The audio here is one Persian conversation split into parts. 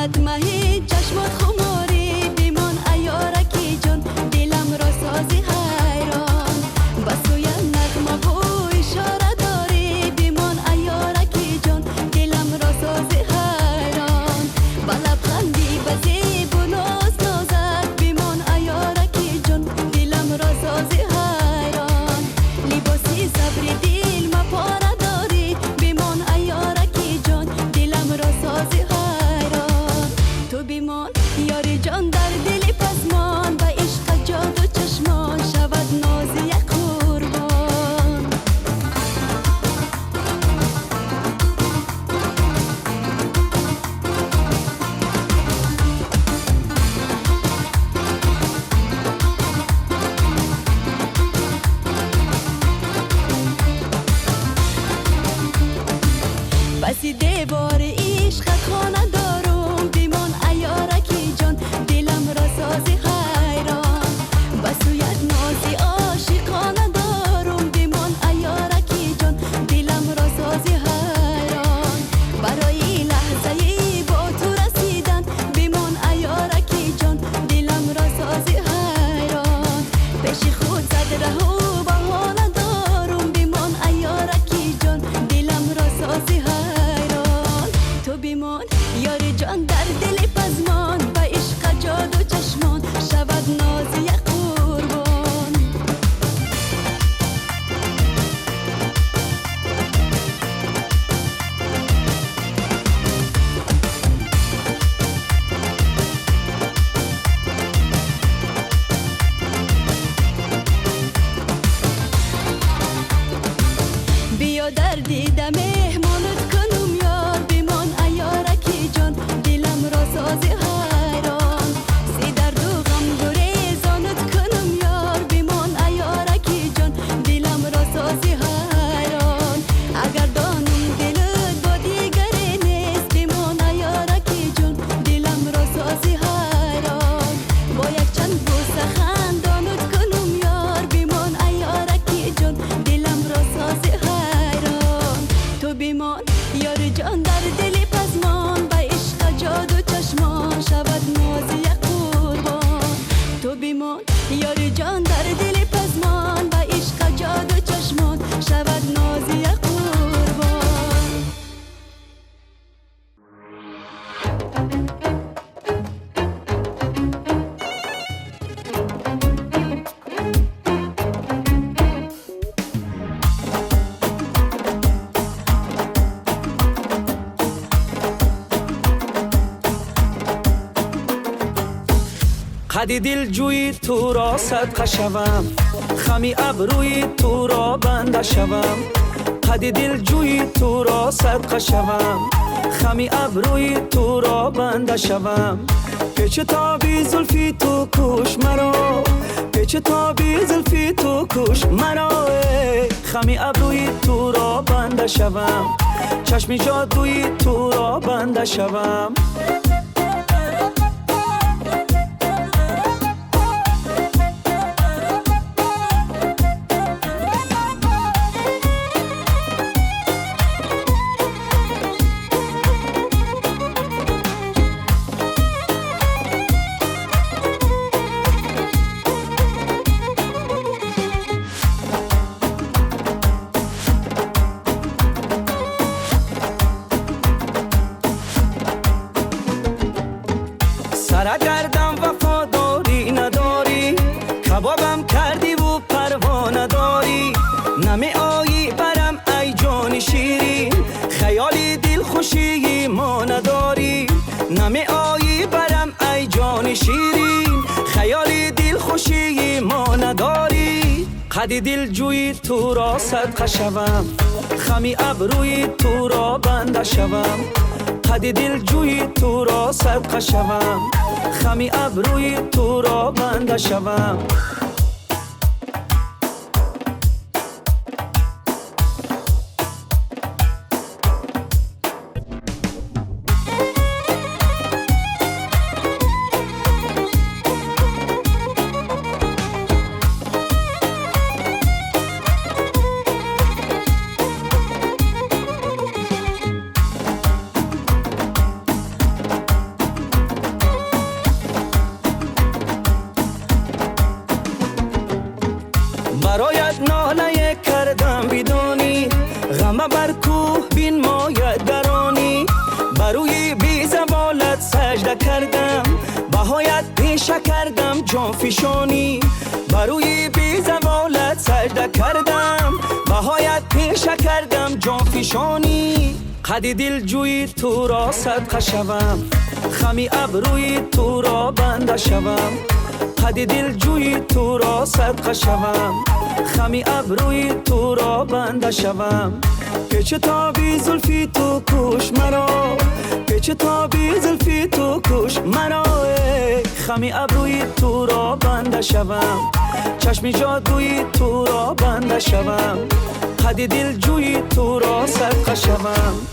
بماند مهی چشمات خماری بیمان ایارکی جان دلم را سازی حیران بسوی نغمه و اشاره داری بیمان ایارکی جان دلم را سازی حیران با لبخندی بزیب و ناز نازک بیمان ایارکی جان دلم را سازی حیران لباسی صبر دل ما پاره داری بیمان ایارکی جان دلم را سازی حیران تو بیمان یاری جان در دل پسمان با عشق جادو چشمان شود نازی یک قربان بسی دیوار عشقت خانه دارم بیمان ایارکی جان دلم را سازی حیران بسویت نازی عاشقانه دارم بیمان ایارکی جان دلم را سازی حیران برای لحظه با تو رسیدن بیمان ایارکی جان دلم را سازی حیران پیش خود زد رهو بهانه دارم بیمان ایارکی جان دلم را سازی حیران تو بیمان یاری جان در دل پزمان با عشق جادو چشمان شود نازی یک قربان بیا در دیده مهمانت کنم یار بیمان ایارکی جان دلم را سازی حیران سی درد و غم گریزانت کنم یار بیمان ایارکی جان دلم را سازی حیران اگر دانم دلت با دیگری نیست بیمان ایارکی جان دلم را سازی حیران با یک چند بوسه خندانت کنم یار بیمان ایارکی جان دلم را سازی حیران تو بیمان یار جان در دل پزمان با عشق جادو چشمان شود نازی یک قربان تو بیمان یار جان در دل پزمان با عشق جادو چشمان شود نازی یک قربان قد دل جوی تو را صدقه شوم خمی ابروی تو را بنده شوم قد دل جوی تو را صدقه شوم خمی ابروی تو را بنده شوم پیچ تابی زلفی تو کش مرا پیچ تابی زلفی تو کش مرا خمی ابروی تو را بنده شوم چشمی جادوی تو را بنده شوم سرگردم وفاداری نداری کبابم کردی و پروانه داری نمی آیی برم ای جان شیرین خیالی دل خوشی ما نداری نمی آیی برم ای جان شیرین خیالی دل خوشی ما نداری قد دل جوی تو را صدقه شوم خمی ابروی تو را بنده شوم قد دل جوی تو را صدقه شوم خمی ابروی تو را بنده شوم پیش کردم جان فشانی، بروی بی زوالت سجده کردم، بهایت پیش کردم جان فشانی. قد دل جوی تو را صدقه شوم، خمی ابروی تو را بنده شوم. قد دل جوی تو را صدقه شوم، خمی ابروی تو را بنده شوم. پیچ تابی زلفی تو کش مرا، پیچ تابی زلفی تو کش مرا، خمی ابروی تو را بنده شوم، چشم جادوی تو را بنده شوم. قد دل جوی تو را صدقه شوم.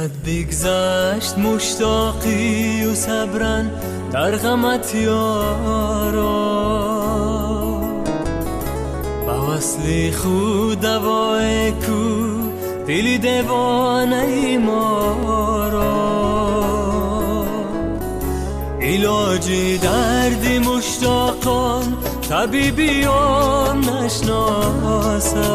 ازت بگذشت مشتاقی و صبرن در غمت یارا با وصلی خود دوای کو دلی دیوانه ای ما را علاج دردی مشتاقان طبیبیان نشناسد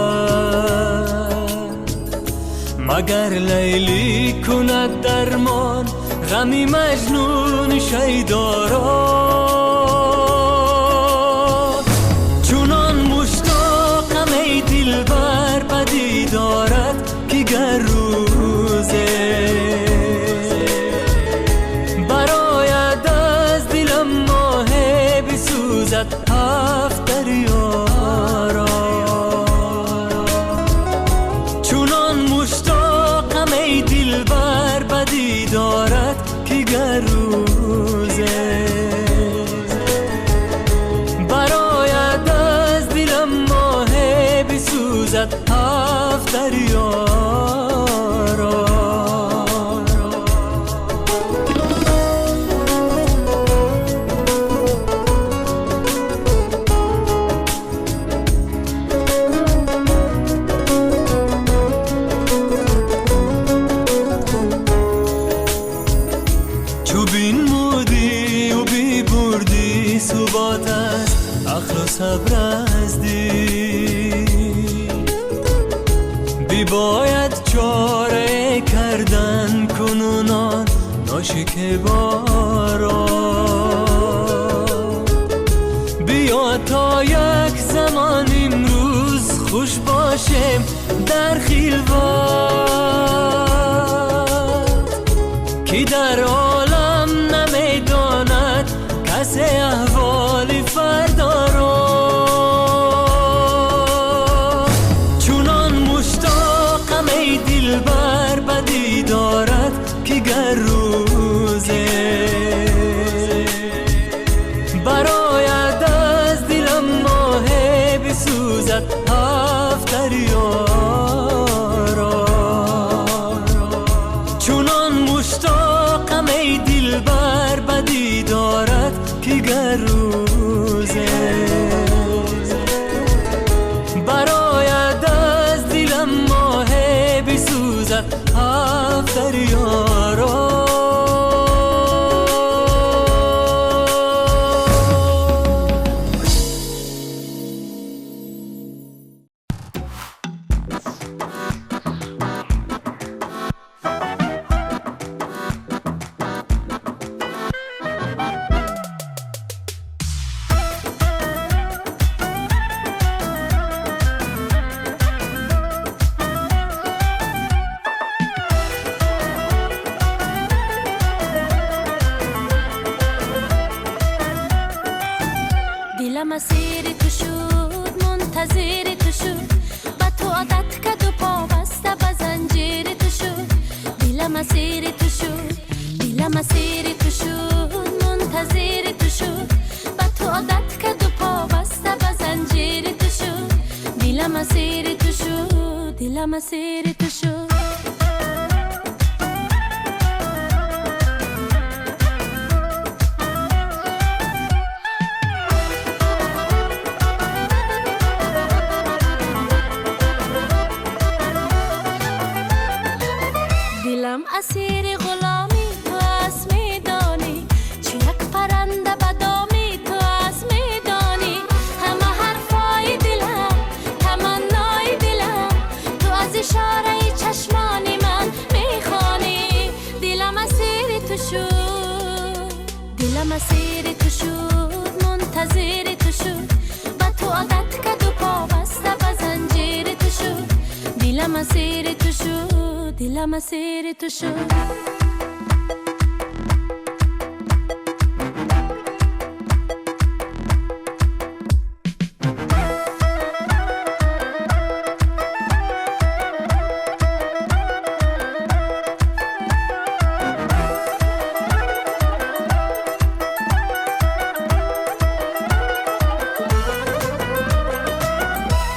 مگر لیلی کند درمان غمی مجنون شیدا را چونان مشتاقم ای دلبر بدی دارد که گر روزه برآید از دلم ماه بسوزد هفت دریا را چونان مشتاقم ای دلبر بدی دارد که گر روزه برآید از دلم ماه بسوزد هفت دریا را چوبین مودی و بی بردی ثبات است عقل و صبر از دی بی باید چاره کردن کنونان ناشکیبارا بیا تا یک زمان امروز خوش باشیم در خلوت که در عالم نمیداند کسی احوال فردا را چونان مشتاقم ای دلبر بدی دارد که گر روزه برآید از دلم ماه بسوزد هفت دریا را چونان مشتاقم ای دلبر بدی دارد که گر روزه برآید از دلم ماه بسوزد هفت دریا را دلم اسیر تو شد منتظر تو شد با تو عادت کرد و پا بسته به زنجیر تو شد دلم اسیر تو شد دلم اسیر تو شد منتظر تو شد با تو عادت کرد و پا بسته به زنجیر تو شد دلم اسیر تو شد دلم اسیر تو شد دلم اسیر غلامی تو از میدانی چه یک پرنده بدامی تو از میدانی همه حرفای دلم تمنای دلم تو از اشاره چشمانی من میخوانی دلم اسیر تو شد دلم اسیر تو شد منتظر تو شد با تو عادت کرد و پا بسته به زنجیر تو شد دلم اسیر تو شد دلم اسیر تو شد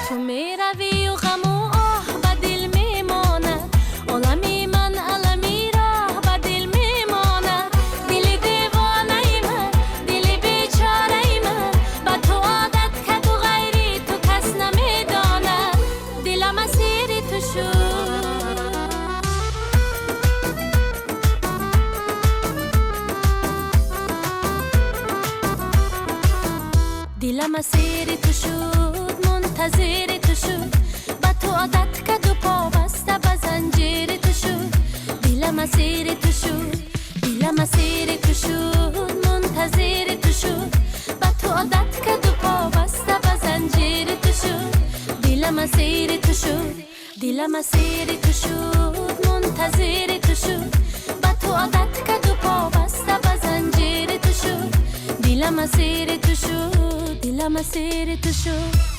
تو میروی و غم و آه به دل میماند عالمی من علمی دلم اسیر تو شد منتظر تو شد با تو عادت کرد و پا بسته به زنجیر تو شد دلم اسیر تو شد دلم اسیر تو شد منتظر تو شد با تو عادت کرد و پا بسته به زنجیر تو شد دلم اسیر تو شد دلم اسیر تو شد منتظر تو شد با تو عادت کرد و پا بسته به زنجیر تو شد دلم اسیر تو شد دلم اسیر تو شد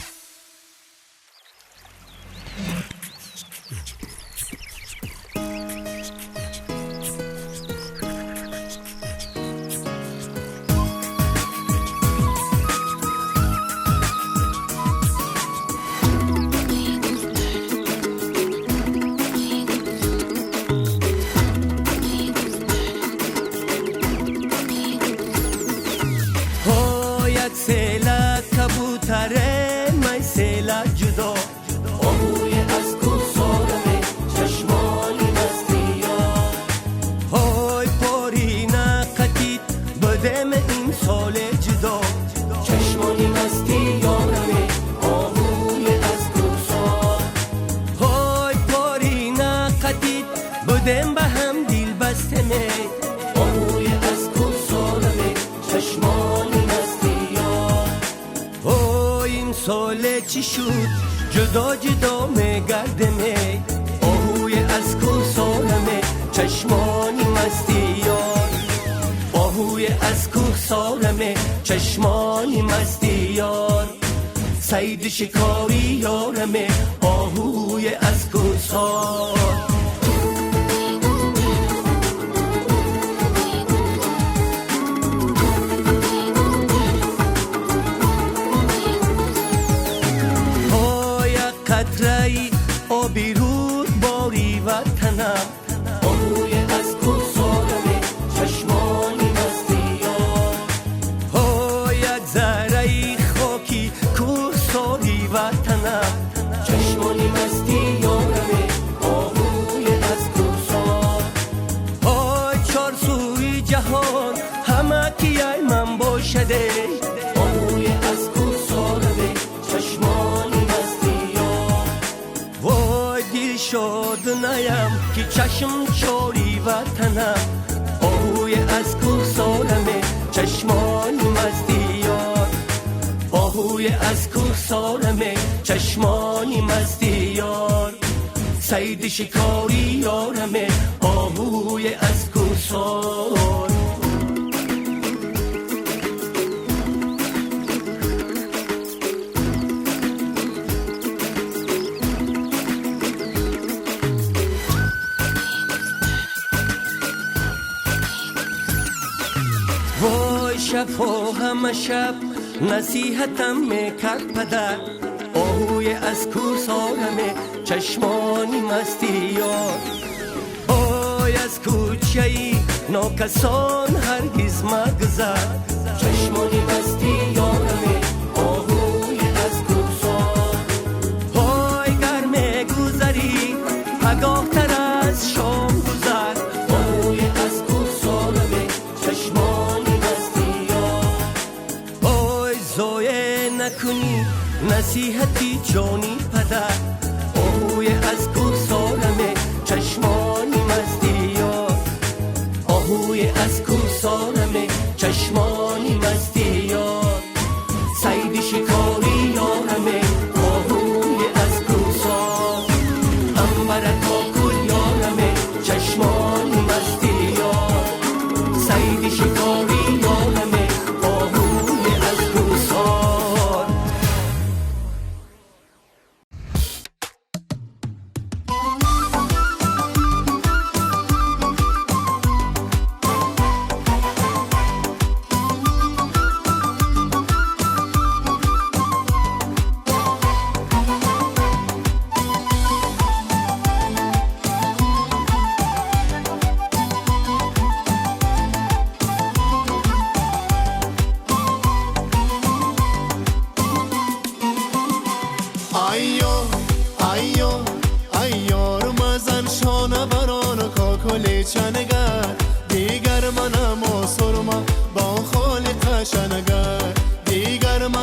سیلا کبوتره مای سیلا جدا آهوی از کو سارمه چشمانی مستیا های پاری نقدید بدم این سال جدا چشمانی مستی یارمه آهوی از کو سار های پاری نقدید بدم به هم دیل بسته می آهوی از کو سارمه چشمانی ساله چی شد جدا جدا میگردمه آهوی از کو سالمه چشمانی مستی یار آهوی از کو سالمه چشمانی مستی یار سید شکاری یارمه آهوی از کو سال قطره‌ای آبی رود باری وطنم آهوی از کو سالمه چشمانی مستی یار یک ذره‌ای خاکی کو سالی وطنم چشمانی مستی یارمه آهوی از کو سال چار سوی جهان همه کیای من باشده آهوی از کو سالمه چشمانی شاد نیم که چشم چاری وطنم آهوی از کو سالمه چشمانی مستی یار آهوی از کو سالمه چشمانی مستی یار سید شکاری یارمه آهوی از کو سال شب و همه شب نصیحتم میکرد پدر آهوی از کو سالمه چشمانی مستی یار آی از کوچه ای ناکسان هرگز مگذر چشمانی مستی یارمه آهوی از کو سال آی گر میگذری پگاه تر از شام گذر آهوی از کو سالمه چشمانی نکنی نصیحتی جانی پدر آهوی از کو سالمه چشمانی مستی یار آهوی از کو سالمه چشمانی مستی یار سید شکاری یارمه آهوی از کو سال انبرکا کل یارمه چشمانی مستی یار سید شکاری یارمه آهوی از کو سال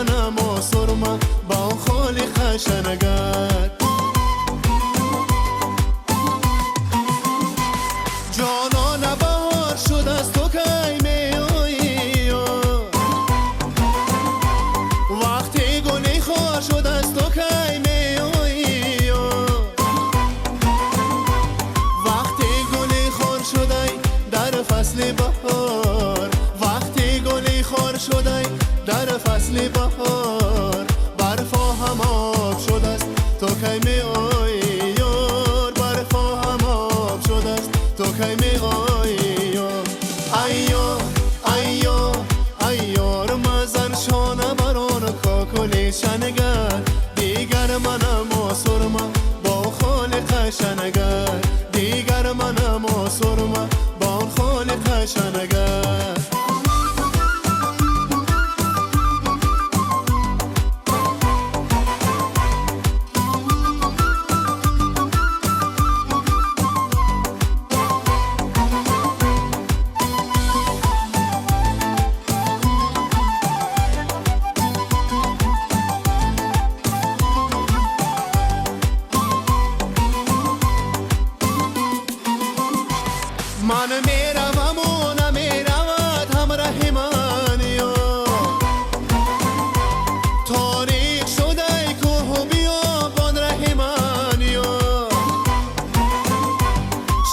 منم و سرما با خالی خشنگر جانان بهار شد از تو کی می آیی وقتی گلی خار شد از تو کی می آیی وقتی گلی خار شده در فصل بهار وقتی گلی خار شده در فصل بهار برفا هم آب شده است تو کی می آیی برفا هم آب شده است تو کی می آیی ایار مزن شانه بران کاکلی شنگر دیگر منم و سرما با خالی خشنگر دیگر منم و سرما با خالی خشنگر من میروم و نمیرود همراه من تاریک شده کوه و بیابان ره من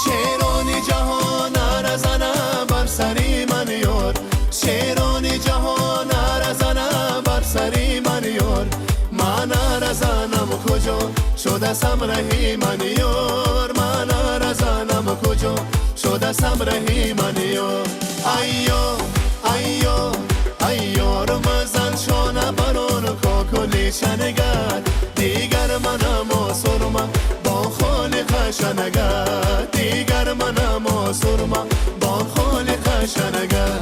شیرانی جهان نرزنه بر سری من یار شیرانی جهان نرزنه بر سری من یار من نرزنم کجا شده سمرهی من یار من نرزنم کجا شده سمرهی من یار ایار مزن شانه بران کاکلی شنگر دیگر منم و سرما با خالی خشنگر دیگر منم و سرما با خالی خشنگر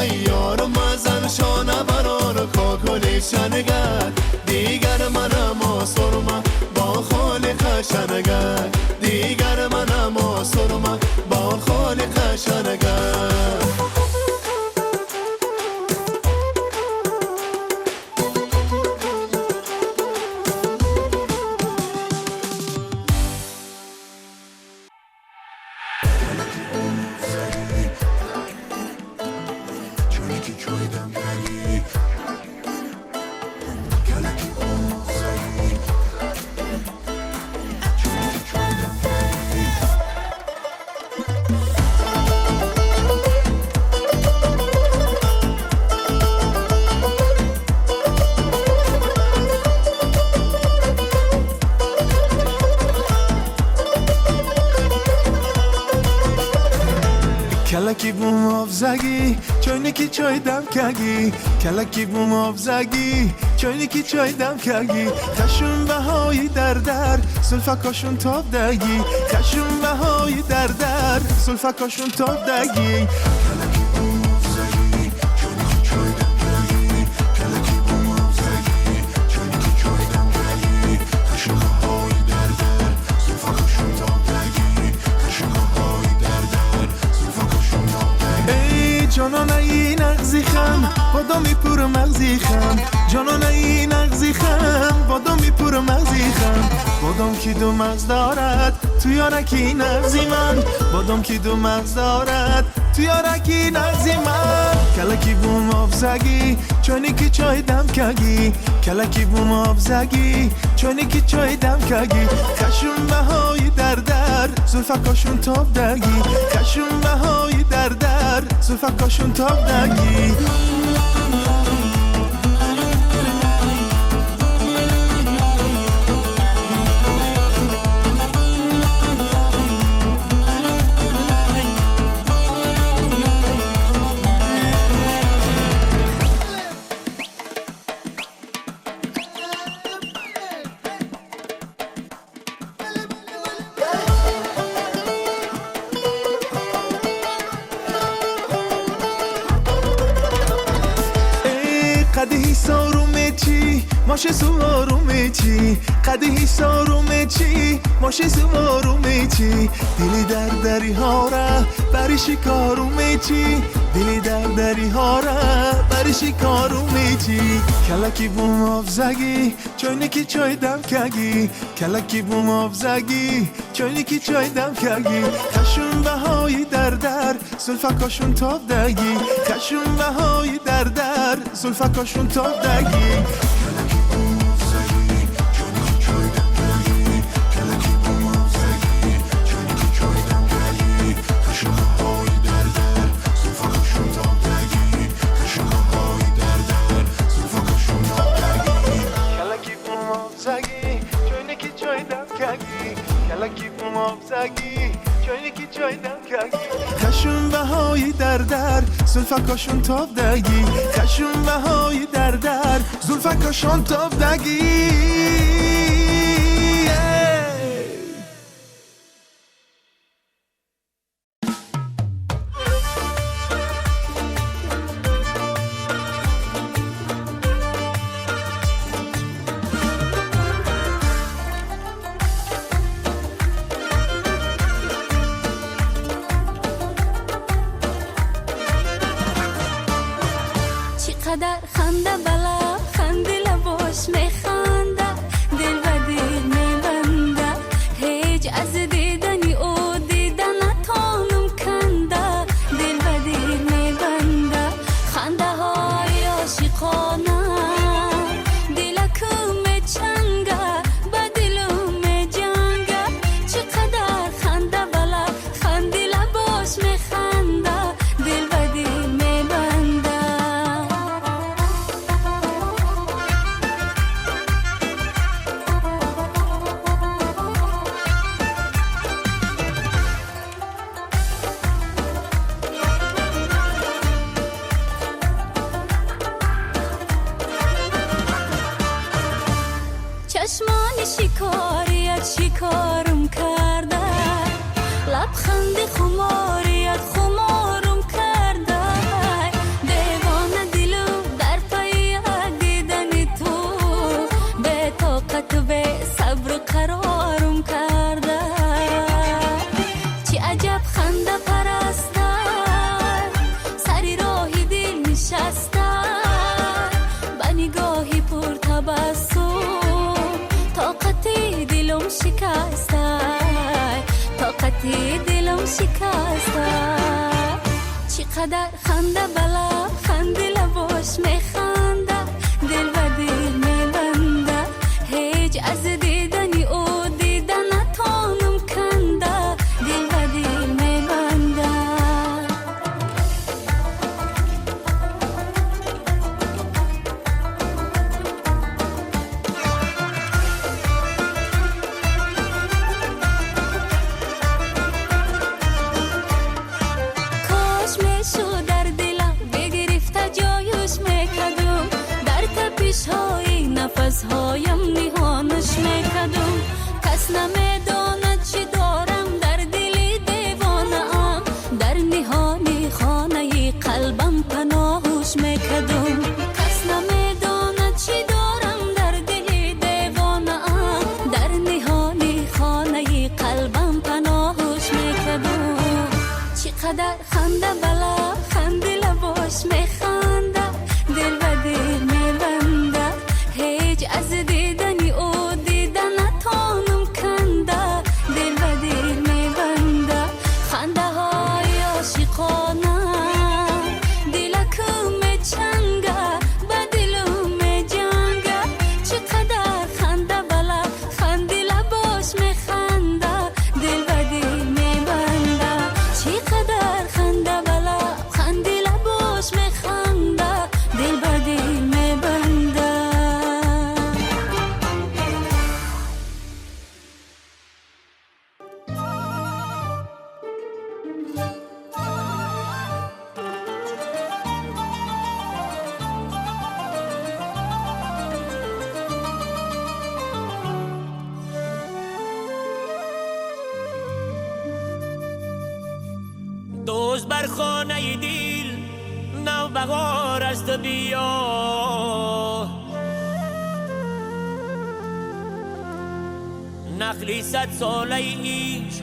ایار مزن شانه بران کاکلی شنگر دیگر منم و سرما با خالی خشنگر دیگر منم و سرما با خالی خشنگر کلکی بوم آفزگی چاینکی چای دم کگی کلکی بوم آفزگی چاینکی چای دم کگی خشم بهایی در سلفکاشون تاب دگی خشم بهایی در سلفکاشون تاب دگی کلکی بوم آفزگی چاینکی چای دم کگی کلکی بوم آفزگی چاینکی چای دم کگی خشم بهایی در سلفکاشون تاب دگی خشم بهایی در سلفکاشون تاب ای جانان ای نغزی خم بادامی پر مغزی خم جانان ای نغزی خم بادامی پر مغزی خم بادام کی دو مغز دارد تو یارکی نغزی من بادام کی دو مغز دارد تو یارکی نغزی من کلکی بوم آفزگی چاینکی چای دم کگی کلکی بوم آفزگی چاینکی چای دم کگی خشم بهایی در زلفکاشون تاب دگی خشم بهایی در زلفکاشون تاب دگی قدهی سارو می چی ماشه سوارومه چی قدهی سارومه چی ماشه سوارومه چی دلی دری ها را بری شکارومه چی دلی دری ها را بری شکارومه چی کلکی بوم آفزگی چوینکی چای دم کگی کلکی بوم آفزگی چوینکی چای دم کگی خشون بهایی در زلفکاشون تاب دگی خشون بهایی در زلفکاشون تاب دگی خشون بهایی در زلفکاشون تاب دگی خشون بهایی در زلفکاشون تاب دگی قدر خنده بلا خنده لباش میخنده دل و دل میبنده هیچ از دیدنی او دیدن نتانم کنده دل و دل میبنده خنده های عاشقانه دلکو میچنگه با دلو میجنگه چقدر خنده بلا خنده لباش میخنده دل و دل میبنده چشمان شکاریت شکارم کرده لبخند خماریت خمارم کرده دیوانه دلو در پی دیدن تو به طاقت و به صبر قرارم کرده چی عجب خنده پرسته سری راهی دل نشسته به نگاهی پر تبسم طاقتی دلم شکسته طاقتی دلم شکسته چقدر خنده بلا خنده لباش میخنده دل و دل میبنده هیچ از دیدنی او دیدن نتانم کنده دل و دل میبنده در دلم بگرفته جایش میکدم در تپش های نفس هایم نهانش میکدم کس نمیداند چی دارم در دل دیوانه ام در نهانی خانه قلبم پناهش میکدم کس نمیداند چی دارم در دل دیوانه ام در نهانی خانه قلبم پناهش میکدم چقدر خنده بلا خنده لباش میخنده دل و دل میبنده هیچ از دیدنی او دیدن نتانم کنده دل و دل میبنده خنده های عاشقانه دلکو میچنگه به دلو میجنگه چقدر خنده بلا خنده لباش میخنده دل و دل میبنده چقدر خنده بلا خنده لباش میخنده دل و دل میبنده دوست بر خانه دیل نو بغار است بیا نخلی 100 ساله ایش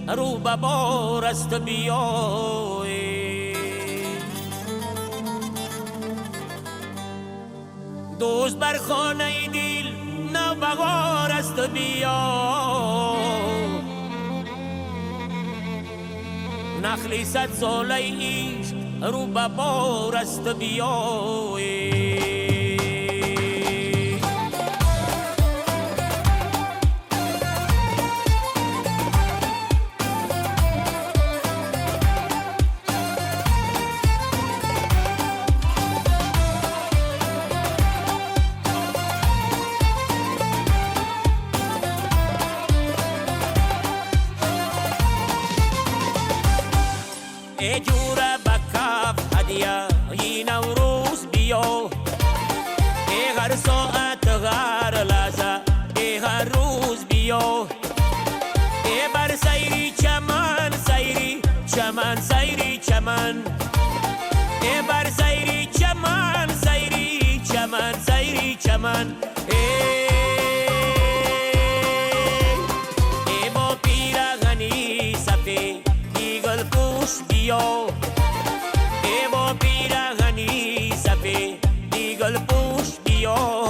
رو به بار است بیای، دوست بر خانه دل نوبهار است بیای، نخلی 100 ساله ایش رو به بار است بیای. ای جوره بکف هدیه ای نوروز بیا، ای هر ساعت هر لحظه ای هر روز بیا، ای بر سیری چمن سیری چمن سیری چمن، ای بر سیری چمن سیری چمن سیری چمن، ای با پیراهنی سفید گل پوش بیا، ای با پیراهنی سفید گل پوش بیا.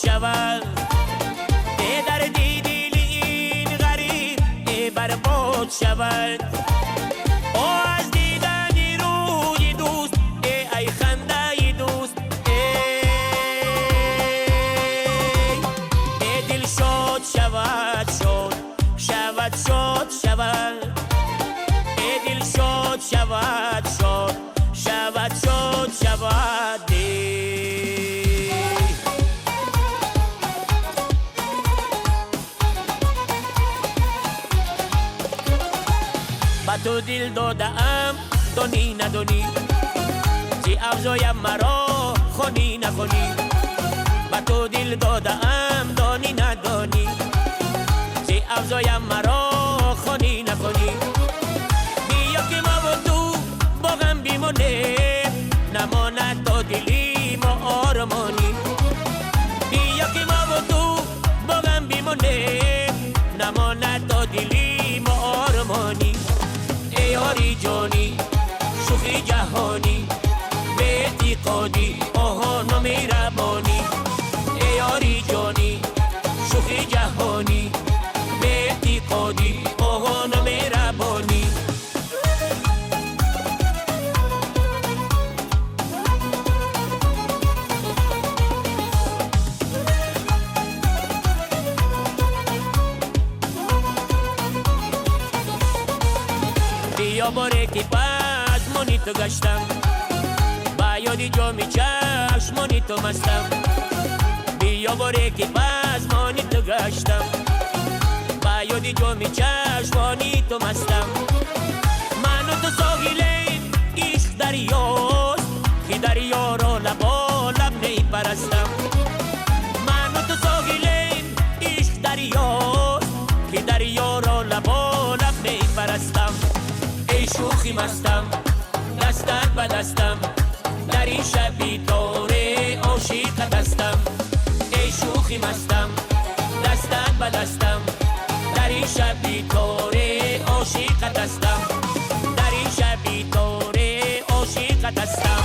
شود ای در دیدیل این غریب ای برباد شود، او از دیدن روی دوست ای خنده دوست، ای دل شاد شود شاد شود شاد شود، ای دل شاد شود شاد شود شاد شود. با تو دل دادم دانی ندانی، چی افزایم مرا خونی نخونی، با تو دل دادم دانی ندانی، چی افزایم مرا خونی نخونی، بیا که ما و تو با غم بیمونه نماند تا دلی ما آرمانی، بیا که ما و تو با غم بیمونه نماند تا دلی ما آرمانی. ای یاری جانی شوخی جهانی به اعتقادی آهان و مهربانی، ای یاری جانی شوخی جهانی به اعتقادی آهان و مهربانی. بیا باره که پشمانی تو گشتم، با یادی جامی چشمانی تو مستم، بیا باره که پشمانی تو گشتم، با یادی جامی چشمانی تو مستم، من و تو ساحلیم عشق دریاست که دریا را لبا لب نی پرستم، من و تو ساحلیم عشق دریاست که دریا را لبا لب نی پرستم، ای شوخی مستم دستت به دستم در این شبی تاره عاشقت هستم، ای شوخی مستم دستت به دستم در این شبی تاره عاشقت هستم، در این شبی تاره عاشقت هستم.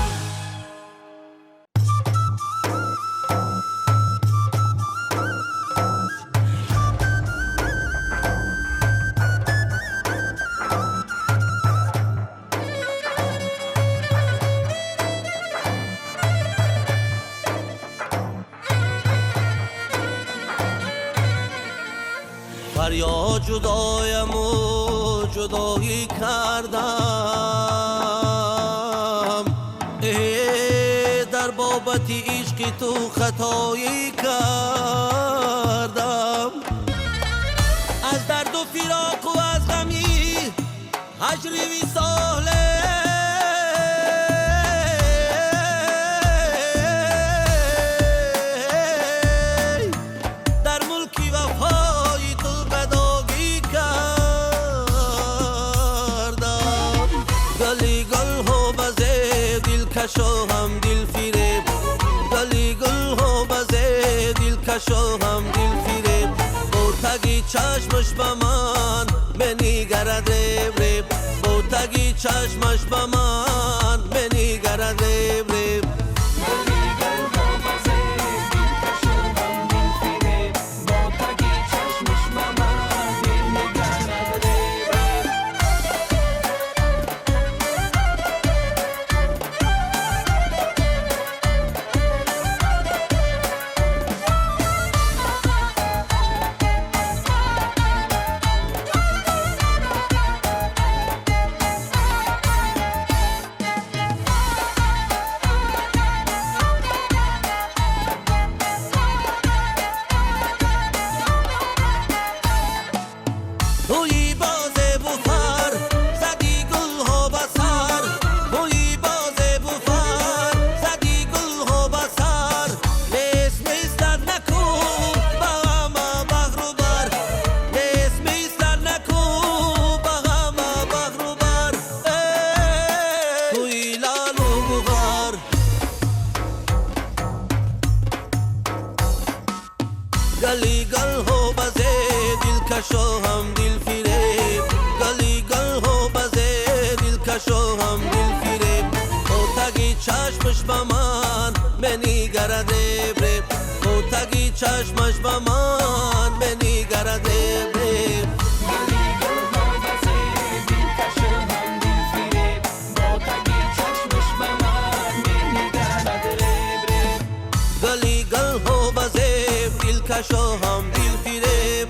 فریاد جدایم و جدایی کردم، در بابت عشق تو خطایی کردم، از درد و فراق و از غمی هجری وصاله در ملکی وفای تو بداگی کردم گلی گل ها بزه دل کشا هم دل فریب گلی گل ها بزه دل کشا هم دل فریب با تگی چشمش به من بنیگرد ریب ریب با تگی چشمش به من بنیگرد ریب ریب توی باز بوفر زدی گل ها بسر توی باز بوفر زدی گل ها بسر میستر نکو بغم بغرو بر میستر نکو بغم بغرو بر توی لالو بغر گلی گل ها بزه دل کشا هم دل فریب گلی گل ها بزه دل کشا هم دل فریب او تگی چشمش به من بنیگرد ریب ریب او تگی چشمش به من بنیگرد ریب ریب گلی گل ها بزه دل کشا هم دل فریب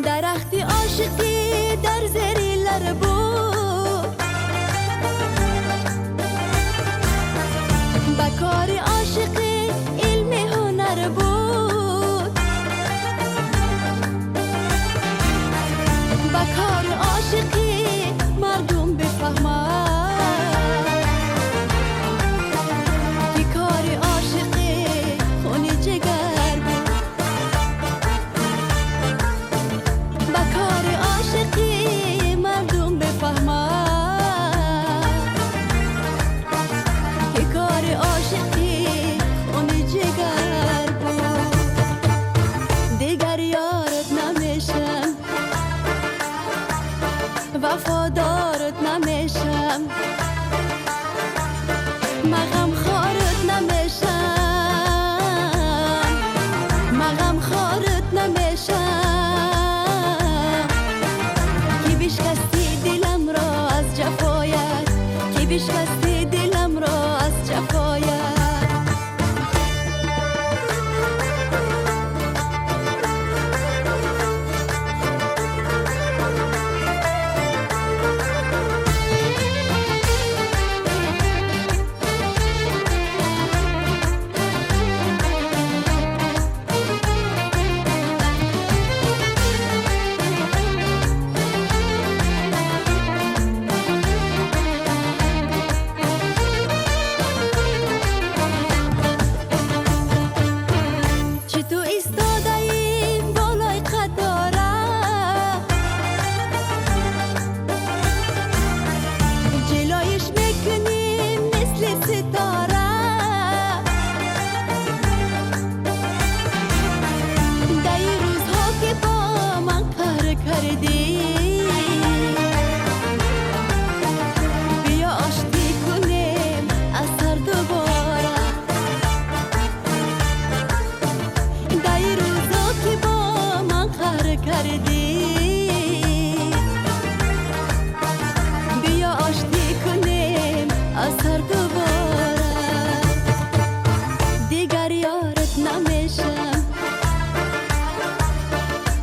درختی عاشقی در زیر لر بود بکار عاشقی علم هنر بود بکار عاشقی مردم بفهمد که کار عاشقی خونی جگر بود بکار عاشقی مردم بفهمد که کار عاشقی خونی جگر بود دیگر یارت نمیشم وفادارت نمیشم مغم خارت نمیشم مغم خارت نمیشم کی بشکستی دلم را از جفایت کی بشکستی دلم را از جفایت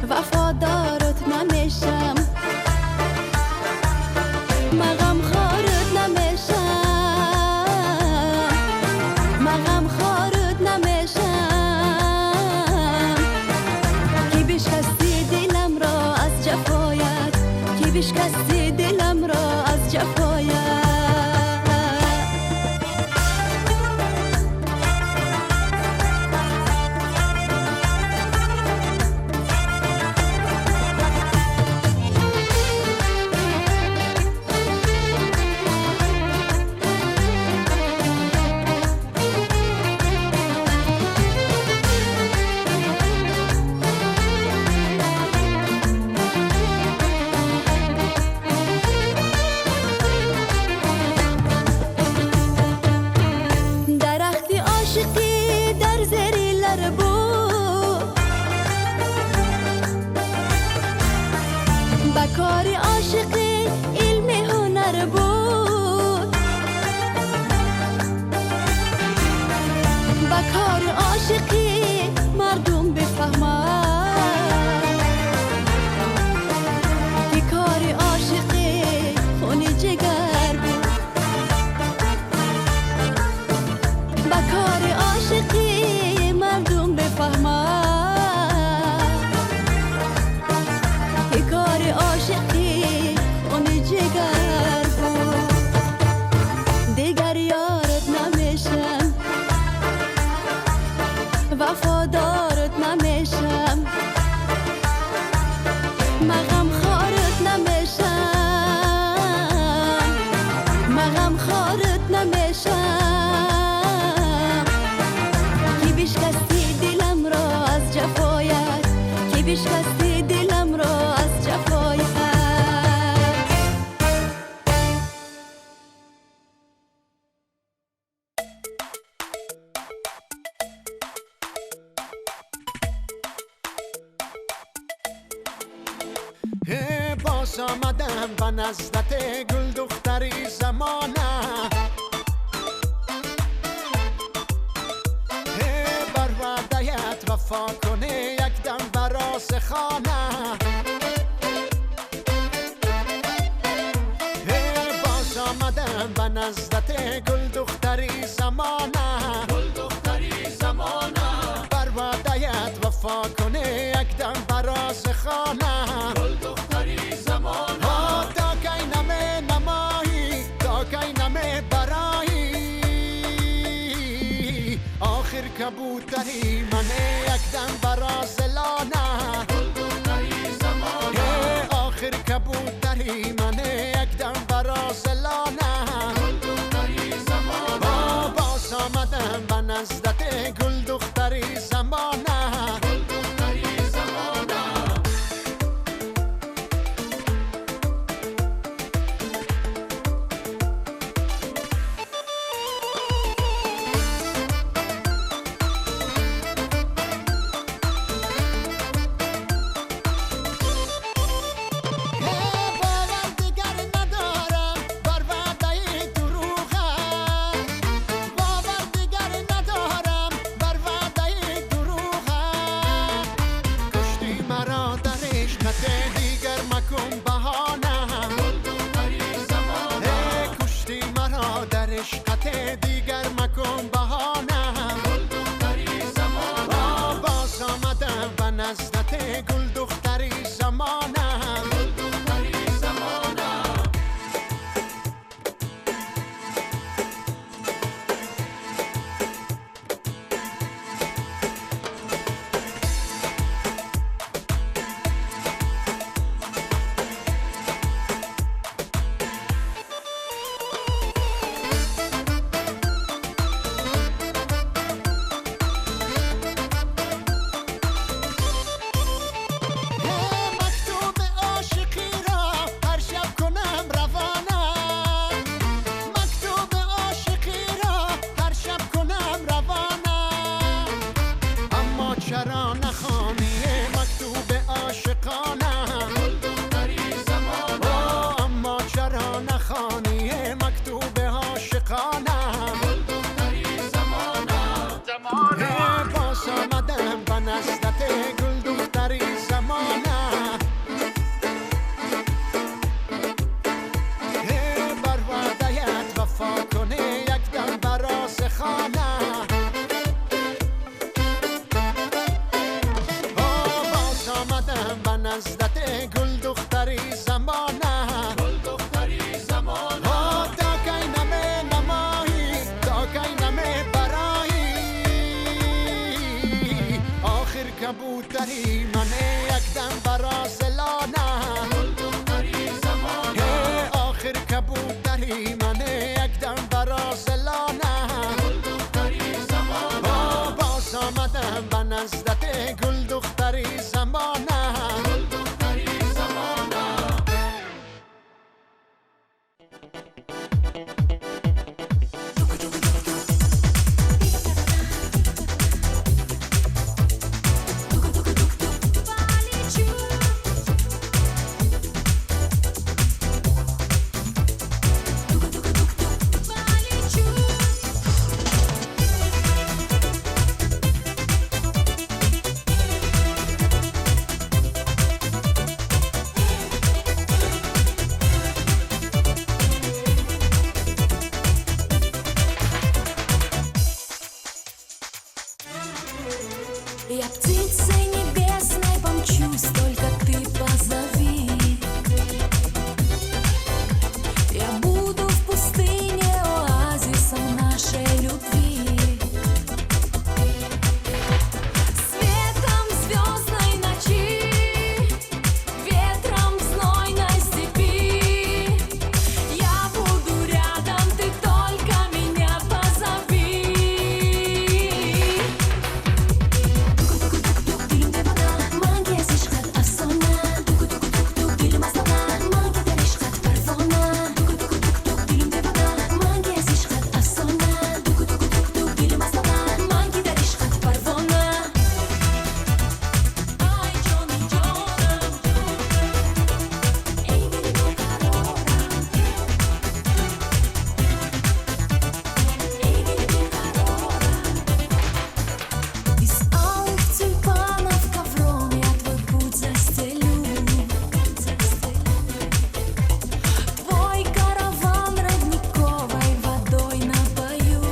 وفادارت نمیشه زرزریler bu بکاری عاشقی علم هنر بود بکار عاشقی مردم بفهمن که کار عاشقی خونی جگر بود بکار عاشقی مردم بفهمن که کار عاشقی خونی جگر بود دیگر یارت نمیشم وفادارت نمیشم مغم خارت نمیشم مغم خارت نمیشم کی بشکستی دلم را از جفایت کی بشکستی دلم را از جفایت باز آمدم و نزدت گل دختری زمانه بر وعده‌ات وفا کنه یک دم براز خانه باز آمدم و نزدت گل دختری زمانه بر وعده‌ات وفا کنه یک دم براز خانه تا کی نمه نمایی تا کی نمه برایی آخر کبوتری منه یک دم براز لانه آخر کبوتری منه یک دم براز لانه باز آمدم به نزدت گل دختری زمانه دیگر مکن بهانه باز آمدم و نزدت گل دختری زمانه باز آمدم به نزدت گل دختری زمانه بر وعده‌ات وفا کنه یک دم براز خانه باز آمدم به نزدت گل دختری زمانه تا کی نمه نمایی تا کی نمه برایی آخر کبوتری منه یک دم براز لانه آخر کبوتری منه یک دم براز لانه باز آمدم به نزدت گل دختری زمانه Я птицей небесной помчусь, только ты позови. Я буду в пустыне оазисом нашей любви. Светом звездной ночи, ветром знойной степи. Я буду рядом, ты только меня позови. Из алых тюльпанов ковром я твой путь застелю. Твой караван родниковой водой напою.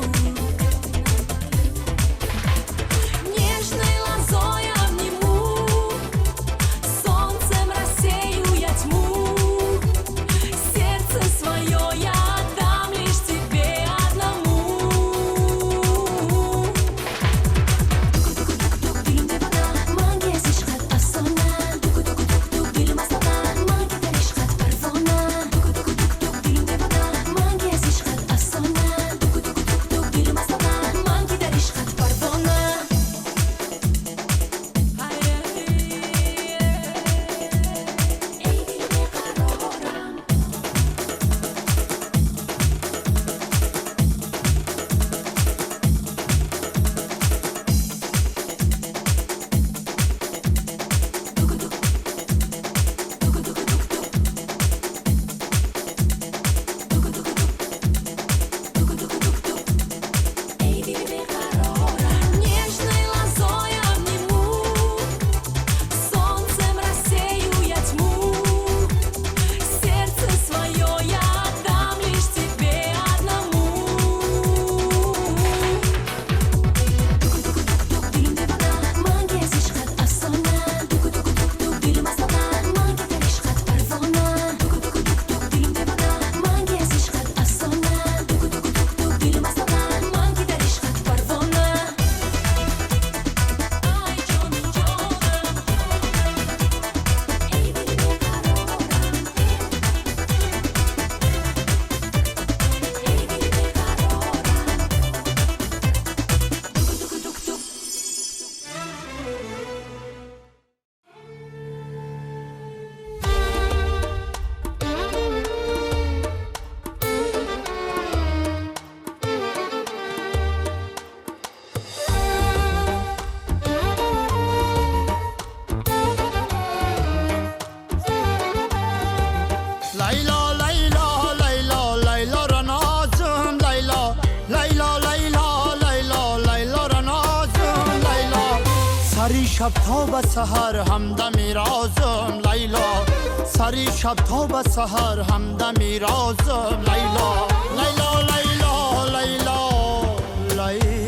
Нежной лозой обниму, солнцем рассею я тьму. Сердце свое я отдам лишь тебе одному. Нежной лозой обниму, солнцем рассею я тьму. Сердце свое я отдам лишь тебе одному. لیلا لیلا لیلا لیلا را نازم لیلا لیلا لیلا لیلا لیلا را نازم لیلا سری شب تا به سحر همدمی رازم لیلا سری شب تا به سحر همدمی رازم لیلا لیلا لیلا لیلا لیلا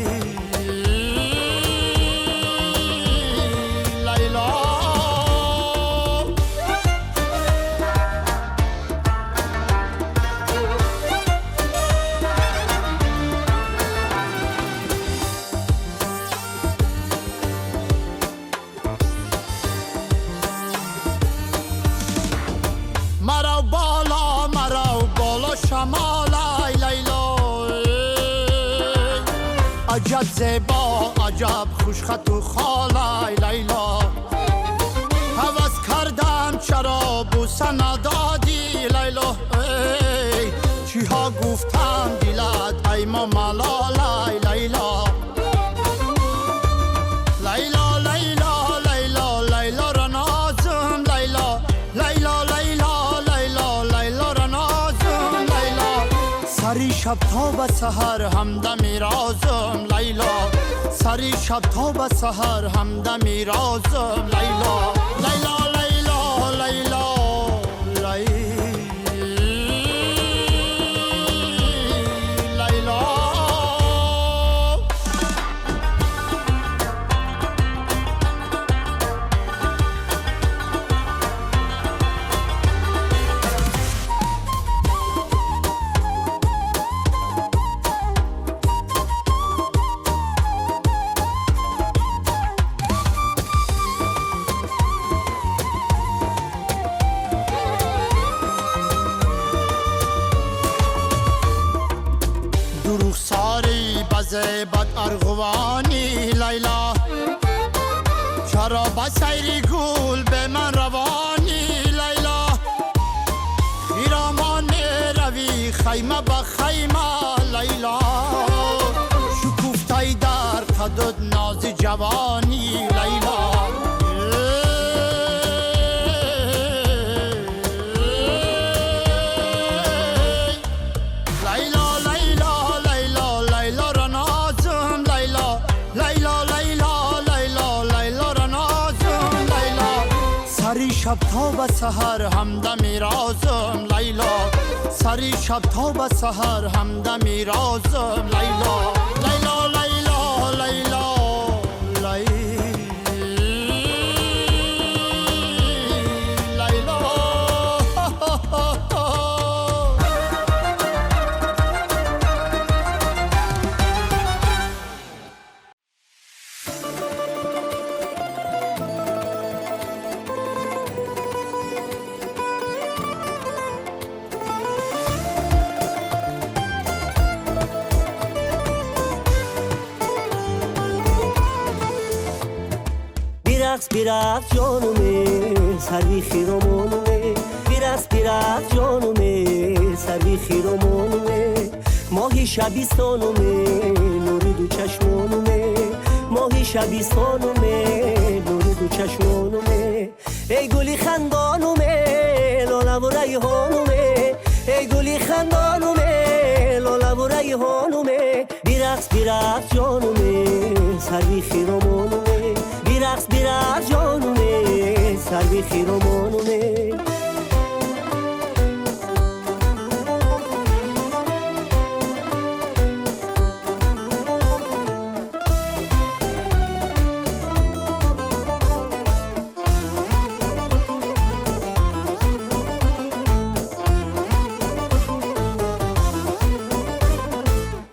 مرا بالا شمالای لیلا عجب زیبا عجب خوشخط و خالای لیلا هوس کردم چرا بوسه ندادی لیلا چی ها گفتم دلت ای ما ملالای لیلا لیلا لیلا لیلا لیلا را نازم لیلا لیلا لیلا لیلا لیلا را نازم لیلا سری شب تا به سحر همدمی رازم لیلا سری شب تا به سحر همدمی رازم لیلا لیلا لیلا لیلا لیلا را با سیری گل به من روانی لیلا خیرامان روی خیمه با خیمه لیلا شکوفتای در قدد ناز جوانی لیلا شب تا به سحر همدمی رازم لیلا سری شب تا به سحر همدمی رازم لیلا لیلا لیلا لیلا بیرقص جانومه سروی خیرامانومه بیرقص جانومه سروی خیرامانومه ماهی شبیستانومه نوری دو چشمانومه ماهی شبیستانومه نوری دو چشمانومه ای گلی خندانومه لاله و ریحانومه ای گلی خندانومه لاله و ریحانومه بیرقص جانومه سروی خیرامانومه بیرقص جانومه سروی خیرامانومه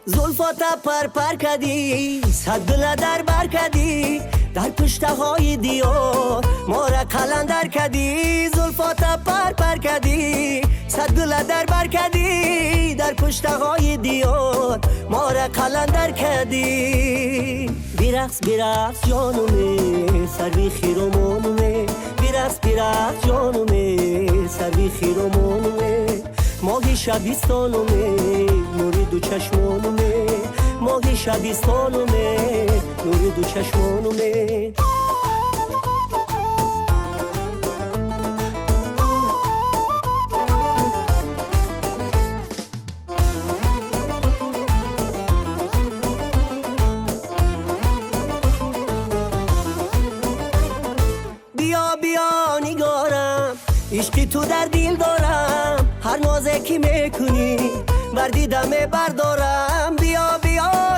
زلفاتا پر کدی صد دل در بر کدی در پشته های دیار ما را قلندر کدی زلفاتا پر کدی صد دل در بر کدی در پشته های دیار ما را قلندر کدی بیرقص جانومه سروی خیرامانومه بیرقص جانومه سروی خیرامانومه ماهی شبیستانومه نوری دو چشمانومه ماهی شبیستانومه نوری دو چشمانومه بیا نگارم عشقی تو در دل دارم هر نازه که میکنی بردیدمه بردارم بیا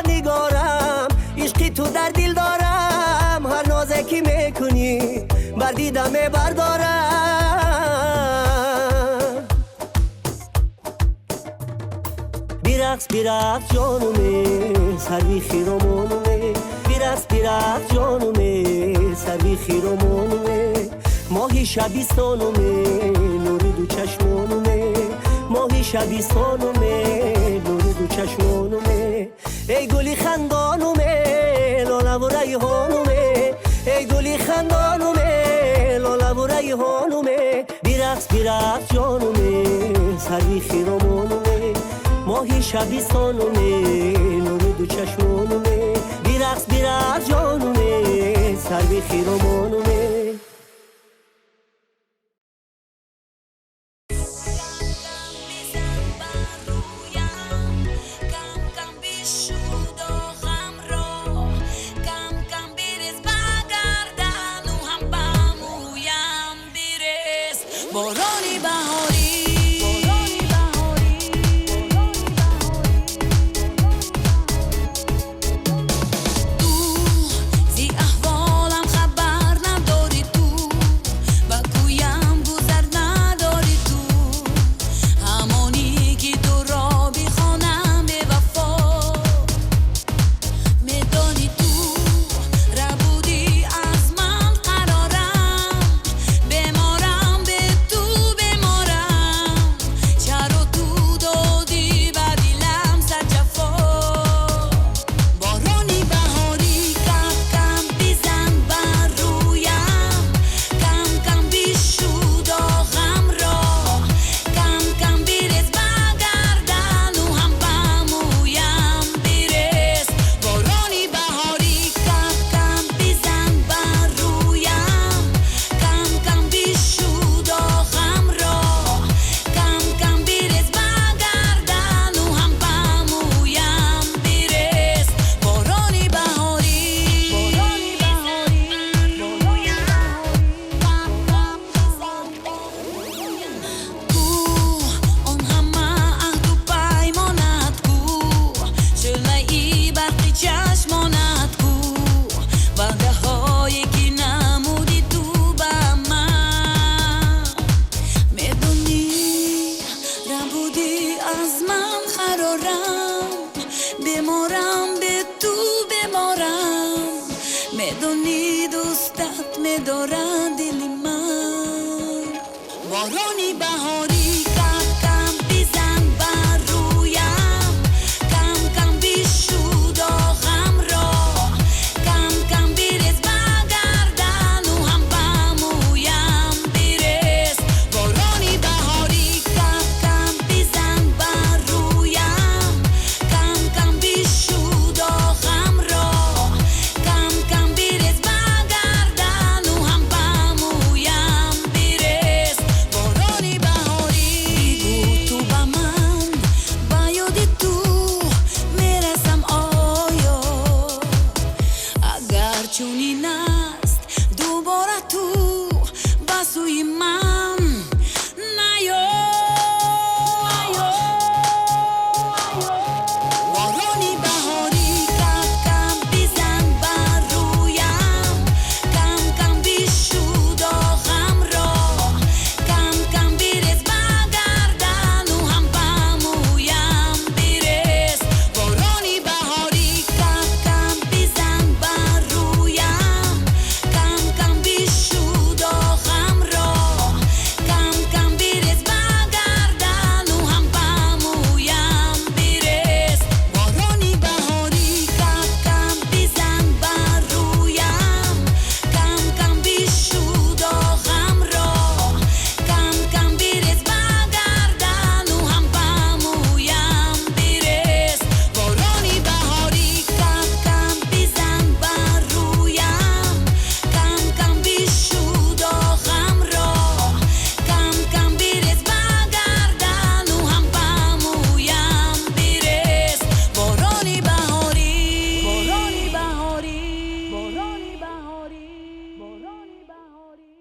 نگارم عشقی تو در دل دارم هر نازه که میکنی بردیدمه بردارم بیرقص جانومه سروی خیرامانومه بیرقص جانومه سروی خیرامانومه ماهی شبیستانومه نوری دو چشمانومه ماهی شبیستانومه نوری دو چشمانومه ای گلی خندانومه لاله و ریحانومه ای گلی خندانومه لاله و ریحانومه بیرقص جانومه سروی خیرامانومه ماهی شبیستانومه نوری دو چشمانومه بیرقص جانومه سروی خیرامانومه بارانی بهاری تو زی احوالم خبر نداری بدونی دوستت می‌دارد دل من بارانی بهاری کم کم بزن بر رویم کم کم بشو داغم را کم کم بریز بگردن و هم به مویم برس بارانی بهاری کم کم بزن بر رویم کم کم بشو داغم را کم کم بریز بگردن و هم به مویم برس بارانی بهاری بگو تو به من به یاد تو میرسم آیا اگر چنین است دوباره تو به سوی من نیا بارانی بهاری کم کم بزن بر رویم کم کم بشو داغم را کم کم بریز بگردن و هم به مویم برس بارانی بهاری کم کم بزن بر رویم کم کم بشو داغم را کم کم بریز بگردن و هم به مویم برس بارانی بهاری کم کم بزن بر رویم کم کم بشو داغم را کم کم بریز بگردن و هم به مویم برس بارانی بهاری کم کم بزن بر رویم کم کم بشو داغم را کم کم بریز بگردن و هم به مویم برس بارانی بهاری بارانی بهاری بارانی بهاری بارانی بهاری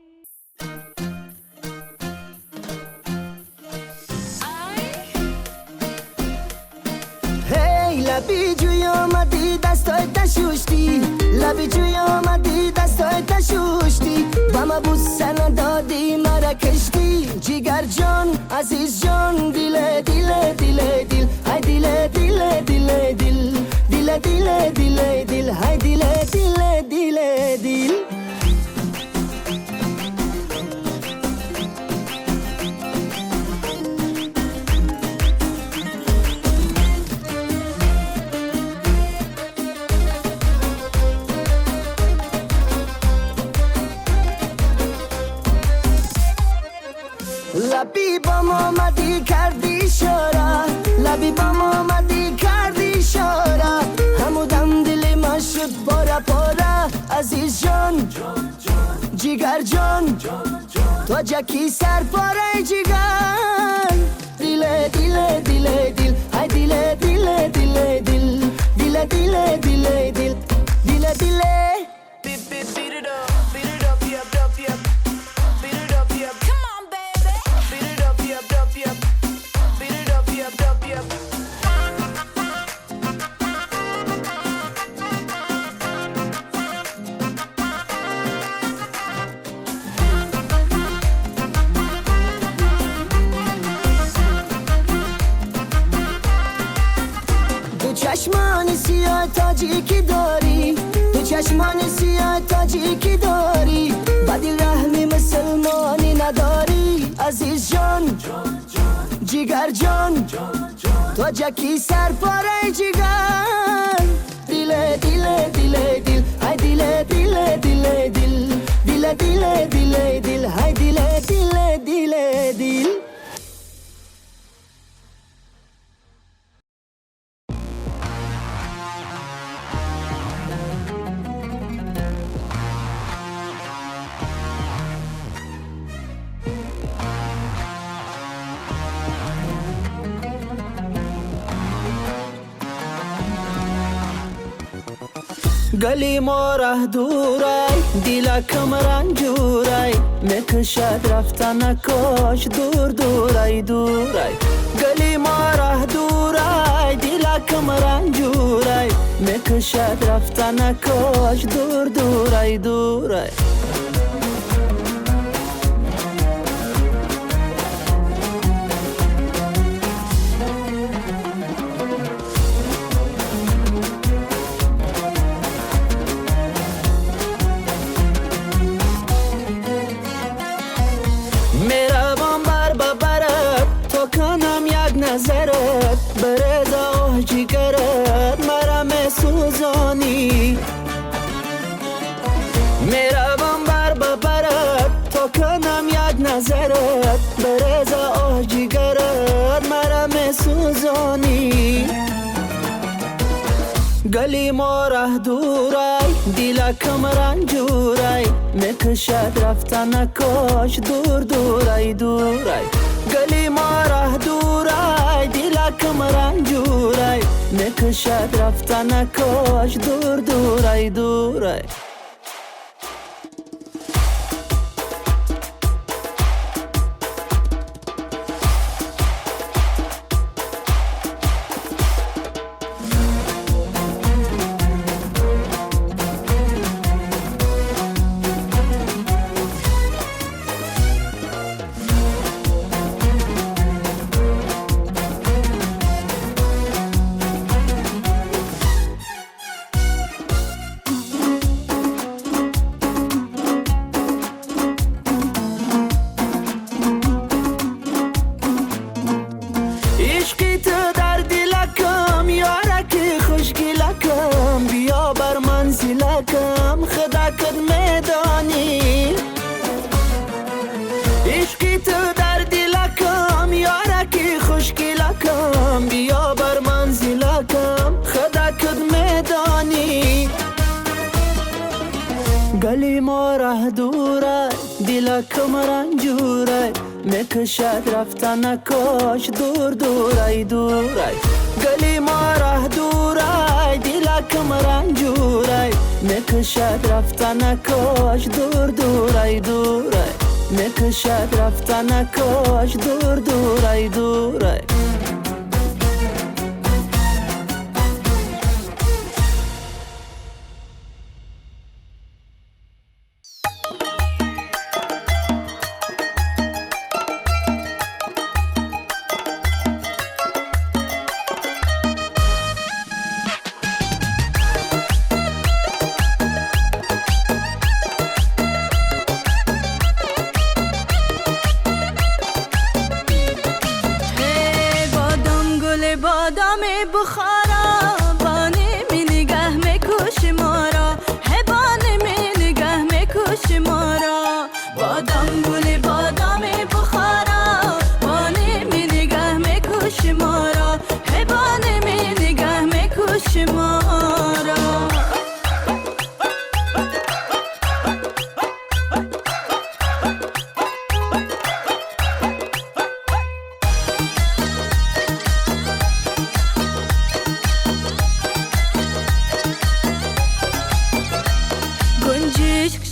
هی لبی جوی آمدی دستای تشوشتی لبی جوی آمدی دستای تشوشتی با ما بوسه ندادی مرا کشتی جیگر جان عزیز جان دیل دیل دیل دیل های دیل دیل دیل دیل دیل دیل دیل دیل های دیل دیل دیل دیل لبی بام آمدی کردی اشاره لبی بام آمدی کردی اشاره همودم دل من شد پاره پاره عزیز جان جیگر جان تو جکی سر پاره جیگر دیل دیل دیل دیل های دیل دیل دیل دیل دیل دیل دیل دیل دیل دیل Beat it up, yep, up, yep. Beat it up, yep. Come on baby Beat it up, yep, up, yep. Beat it up, yep, up, yep. تو چشمان سیاه تاجی که داری تو چشمان سیاه تاجی که داری بدی رحمی مسلمانی نداری عزیز جان جیگر جان تو جکی سر پاره جیگر دیل دیل دیل دیل های دیل دیل دیل دیل دیل دیل دیل دیل های دیل دیل دیل دیل گلی ما ره دورای دیلکم رنجورای میکشد رفتن کاش دور دورای دورای گلی ما ره دورای دیلکم رنجورای میکشد رفتن کاش دور دورای دورای میروم بر ببرد تا کنم یک نظرت برز آه جگرت مرا میسوزانی گلی ما ره دورای دلکم رنجورای میکشد رفتن کاش دور دورای دورای گلی ما ره دورای دلکم رنجورای میکشد رفتن کاش دور دورای دورای منزلکم خداکت میدانی عشقی تو در دلکم یارکی خوشگلکم بیا بر منزلکم خداکت میدانی گلی ما ره دوره دلکم رنجوره میکشد رفتن کاش دور دورای دورای گلی ما ره دورای دلکم رنجورای میکشد رفتن کاش دور دورای دورای میکشد رفتن کاش دور دورای دورای بادام بخارا بانه می نگه میکش مارا هبانه می نگه میکش مارا بادام گل بادام بخارا بانه می نگه میکش مارا هبانه می نگه میکش مارا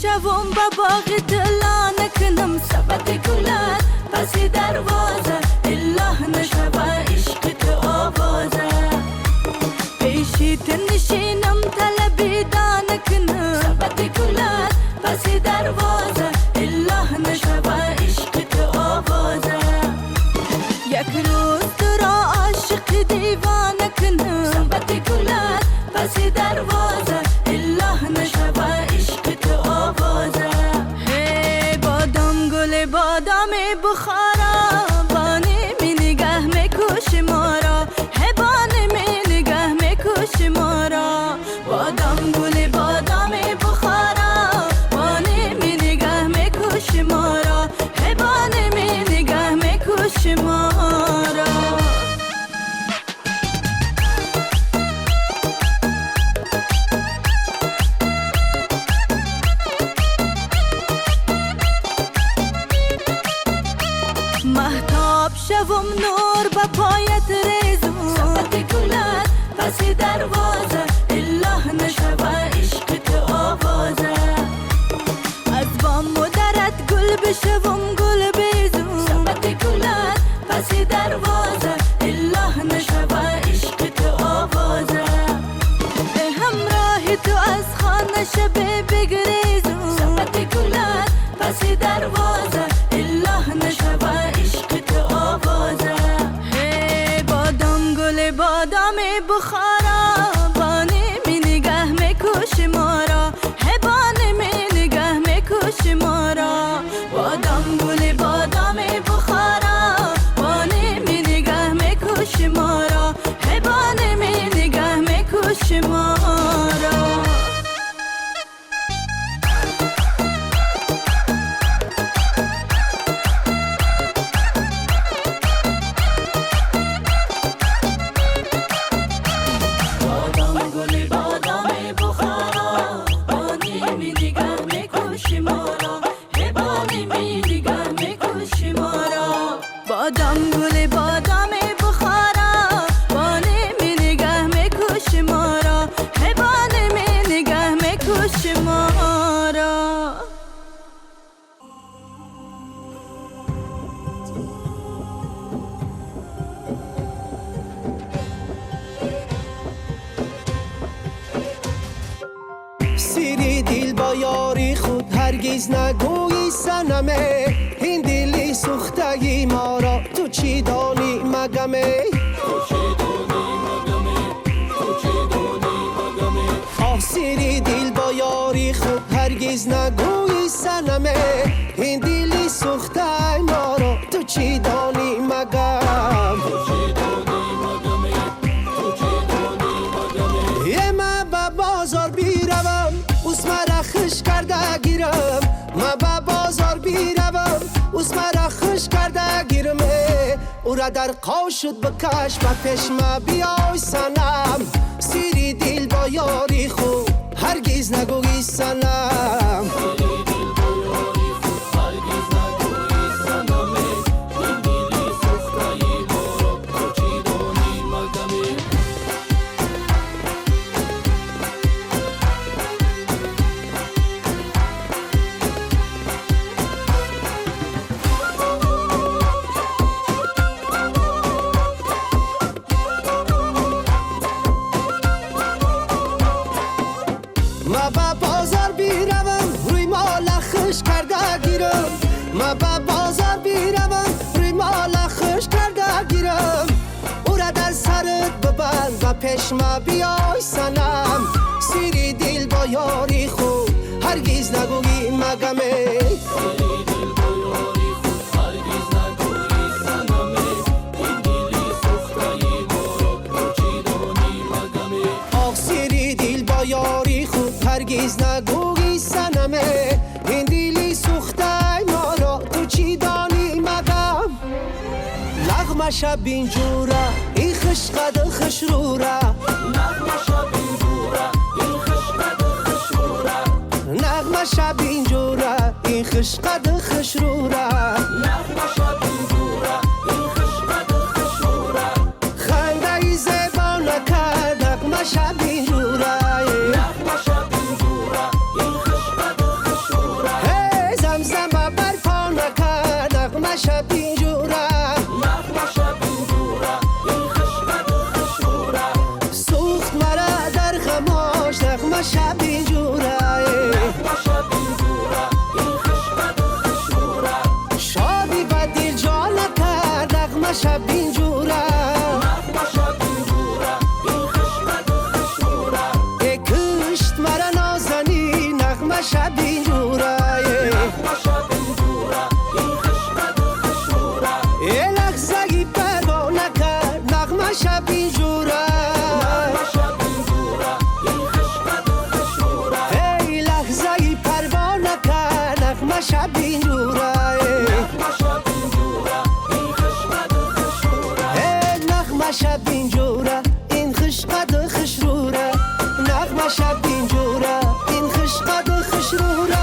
شوم با باغ دلا نکنم سبت گلت پس دروازه الله نشوه عشق تو آوازه پیشیت نشینم طلبیدا نکنم سبت گلت پس دروازه الله نشوه عشق تو آوازه یک روز تو را عاشق دیوانه کنم سبت گلت پس دروازه الله نشوه عشق تو آوازه بادام گل بادام بخارا بانه می نگه میکش مارا هبانه می نگه میکش مارا بادام گل بادام بخارا بانه می نگه میکش مارا هبانه می نگه میکش مارا محتاب شوم نور با پایت ریزم سبت گلت پس دروازه الله نشوه عشق تو آوازه از بام و درت گل بشوم گل بیزم سبت گلت پس دروازه الله نشوه عشق تو آوازه همراه تو از خانه شب بگریزم سبت گلت پس دروازه الله نشوه عشق تو آوازه بادام گل بادام بخارا بانه می نگه میکش مارا هبانه می نگه میکش مارا بادام گل بادام بخارا بانه می نگه میکش مارا هبانه می نگه میکش مارا میکشی ما را هبانی می دیگر میکشی ما را بادام گل بادام بخارا بانی می نگه میکشی ما را هبانی می نگه میکشی ما را سیری دل با یاری خود هرگز نگویی سنمه این دلی سوختگی ما را تو چی دانی مگمه آه سیری دل با یاری خود هرگز نگویی سنمه این دلی سوختگی ما را تو چی دانی مگم یه من به بازار بیروم اوس مرا خوش کرده گیرم من به بازار بیروم اوس مرا خوش کرده گیرم او را در قاشد بکش و پیش ما بیای سنم سیری دل با یاری خود هرگز نگویی سنم ما با بازار بیروم روی مال خوش کرده گیرم ما با بازار بیروم روی مال خوش کرده گیرم او را در سرت ببند و پیش ما بیای سنم سیری دل با یاری خود هرگز نگویی مگمه آخ سیری دل با یاری خود هرگز نگویی سنمه این دلی سوخته ما را تو چی دانی مگم نغمه شب این جوره این خوش قد خوش روره نغمه شب این جوره این خوش قد خوش روره خنده ای زبانه کرد نغمه شب این جوره هی زمزمه برپا نکرد نغمه شب این جوره سوخت مرا در خماش نغمه شب این جوره شادی و دل جا نکرد نغمه شب این جوره ای کشت مرا نازنی نغمه شب این جوره ای لحظه پروا نکرد نغمه شب این جوره ای لحظه پروا نکرد نغمه شب این جوره ای نغمه شب این جوره این خوش قد خوش روره نغمه شب این جوره این خوش قد خوش روره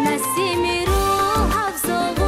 نسیم روح افزا و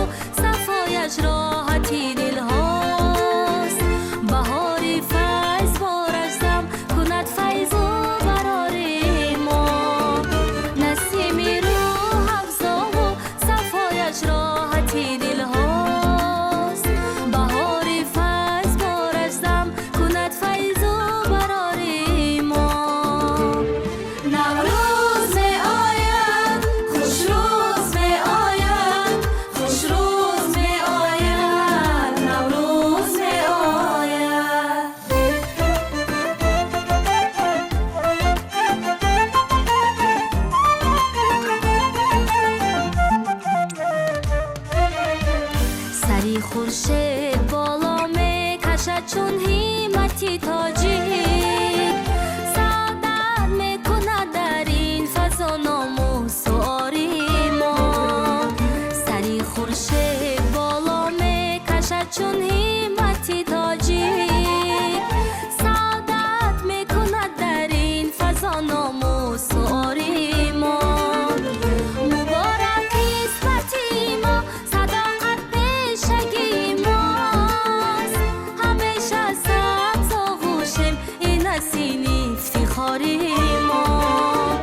سری خورشید بالا میکشد چون همتی تاجی سعادت میکند در این فضا ناموس و آری ما سری خورشید بالا میکشد چون همتی تاجی سعادت میکند در این فضا ناموس و آری ما مبارک قسمتی ما صداقت پیشگی ماست همیشه سبز آغوشیم این نسین افتخاری ما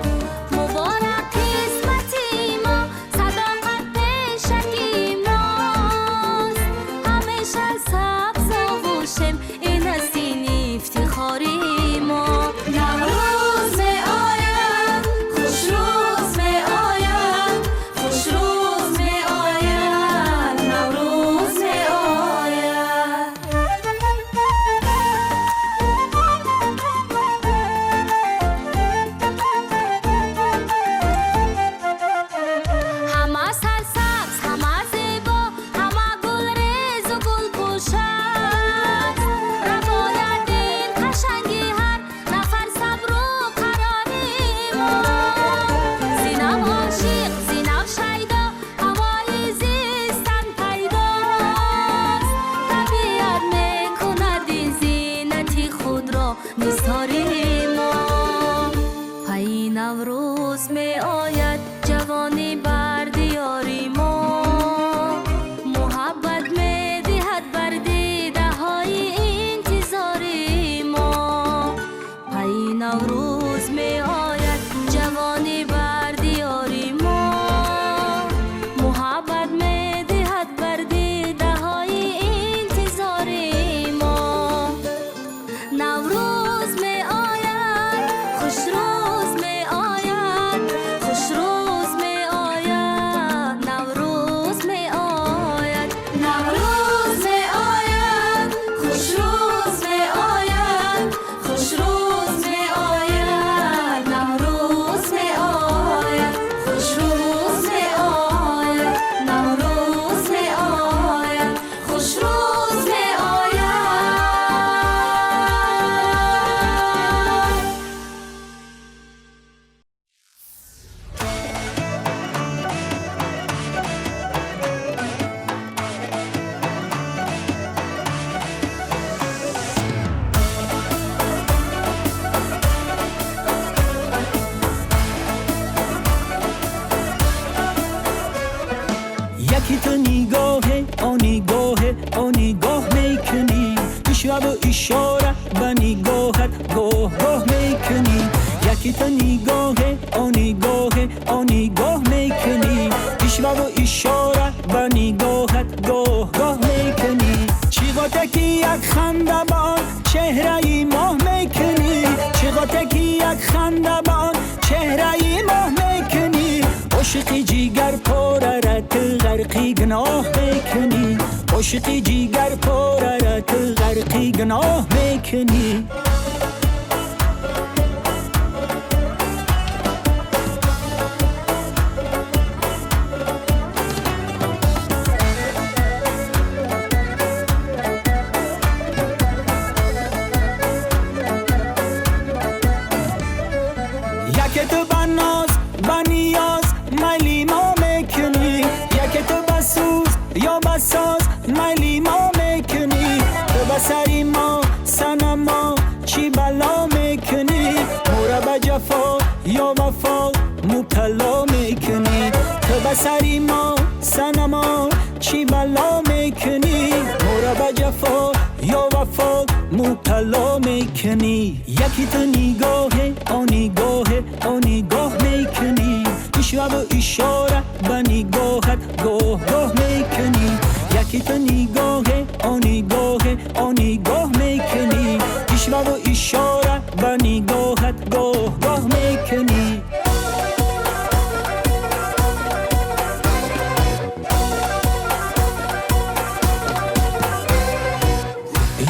مبارک قسمتی ما صداقت پیشگی ماست همیشه سبز آغوشیم این نسین افتخاری ما نوروز می آید خوش روز می آید خوش روز می آید نوروز می آید همه سرسبز همه زیبا همه گل ریز و گل پوشد روایت این قشنگی هر نفر صبر و قراری ما زینب عاشق زینب شیدا هوای زیستن پیداست طبیعت میکند این زینتی خود را نثاری ما پی نوروز می آید جوانی بر دیاری ما محبت می دهد بر دیده های انتظاری ما پی نوروز می آید جوانی بر دیاری ما محبت می دهد بر دیده های انتظاری ما نوروز می آید خوش روز می آید خوش روز می آید نوروز می آید نوروز می آید خوش روز می آید خوش روز می آید نوروز می آید خوش روز می آید نوروز می آید خوش روز می آید یکی تو نگاه میکنی اشاره و اشاره و نگاهت گاه میکنی یکی تو نگاه میکنی اشاره و اشاره و نگاهت گاه میکنی چقدر که یک خنده با آن چهره ماه میکنی چقدر که یک خنده با آن چهره ماه میکنی عاشقی جیگر پاره را تو غرقی گناه میکنی عاشقی جیگر پاره را تو غرقی گناه میکنی یک تو بناز بنیاز میلی ما میکنی یک تو بسوز یا بساز میلی ما میکنی تو بسری ما سنما چی بلا میکنی مورا به جفا یا وفا مبتلا میکنی تو بسری ما سنما چی بلا میکنی مورا به جفا یا وفا مبتلا میکنی یکی تو نگاه میکنی اشاره و اشاره و نگاهت گاه میکنی یکی تو نگاه میکنی اشاره و اشاره و نگاهت گاه میکنی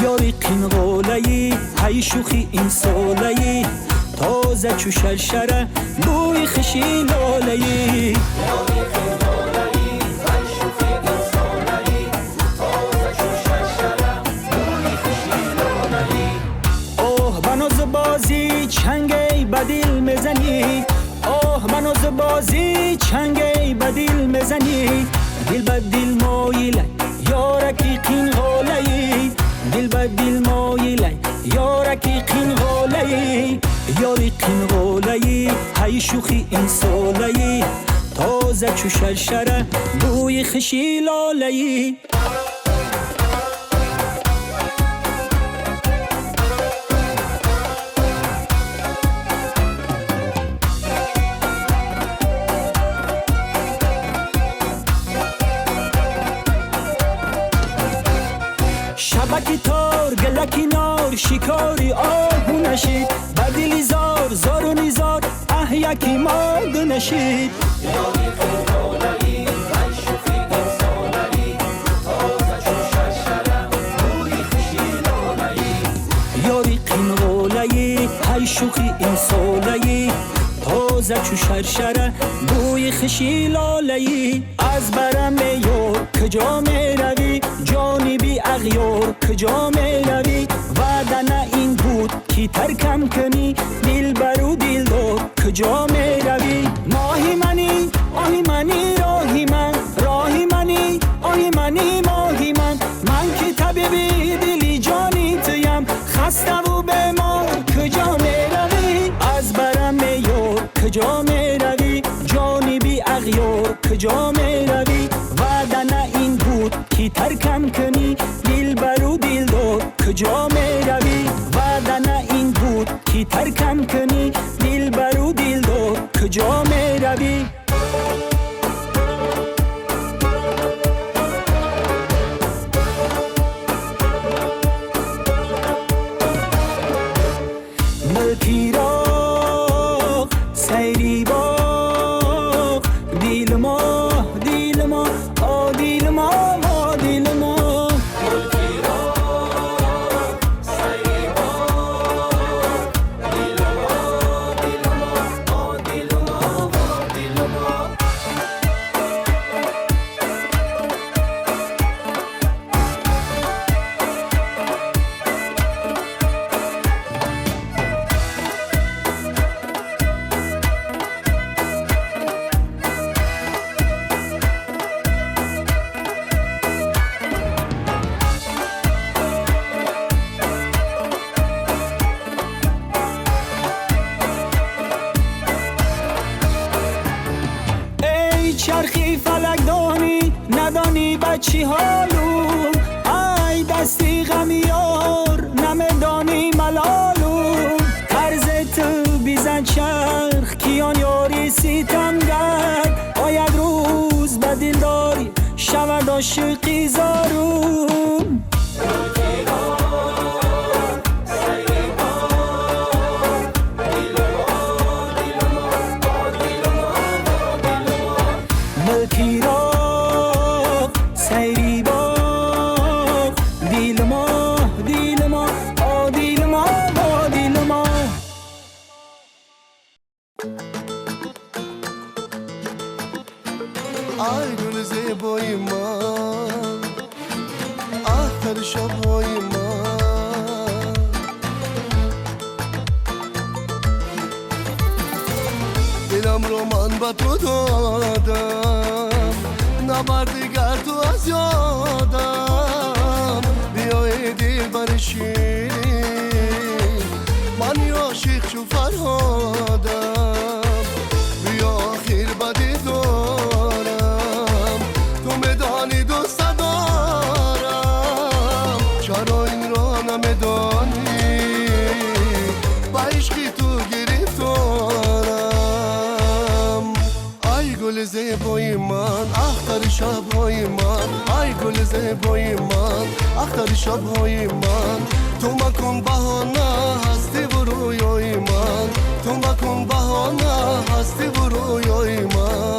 یاری قینقالهی های شوخی این سالهی تازه چو شرشره بوی خشی لالهی وقتی چنگی به دل میزنی دل به دل مایله یارکی قین غالی دل به دل مایله یارکی قین غالی یاری قین غالی های شوخی این سالی تازه چو شرشره بوی خشی لالی شبکی تار گلکی نار شکاری آهو نشید بدلی زار زار و نیزار یکی ماند نشید یاری خیلالایی ای شوخی انسانایی تازه چون شرشره بوی خشی لالایی یاری قینغالایی ای شوخی انسانایی تازه چون شرشره بوی خشی لالایی از برم یار کجا می روی جانبی اغیار کجا می روی وعدنه این بود که ترکم کنی دل برو دل دار کجا می روی ماهی منی آهی منی راهی من راهی منی آهی منی ماهی من که طبیبی دلی جانی تویم خسته و بیمار کجا می روی از برم یار کجا می روی جانبی اغیار کجا می روی وعدنه این بود که ترکم کنی دل برو دل دار کجا می روی وعدنه این بود که ترکم کنی دل برو دل دار کجا می روی ملکی راق سیری باق دیل ما دیل ما آ دیل ما آ دیل ما ملکی راق سیری باق دیل ما دیل ما آ دیل ما آ دیل ما چرخی فلک دانی ندانی بچی حالو ای دستی غمیار نمیدانی ملالو طرز تو بیزن چرخ کیان یاری ستمگر آید روز به دلداری شود عاشقی زارون ملکی راق سیری باق دیل ما دیل ما آ دیل ما آ دیل ما ای گل زیبای من آخر شبهای من دلم رو من به تو دادم نبر دیگر تو از یادم بیای دل بر شیرین من عاشق شو فرهادم بیا آخر بدی دارم تو میدانی دوست دارم چرا این را نمیدانی با عشقی تو گرفتارم ای گل زیبای من اختر شبهای من ای گل زیبای من اختر شبهای من تو مکن بهانه هستی و رویای من تو مکن بهانه هستی و رویای من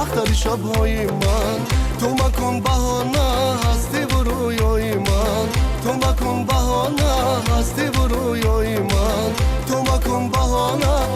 اختر شبهای من تو مکن بهانه هستی و رویای من تو مکن بهانه هستی و رویای من تو مکن بهانه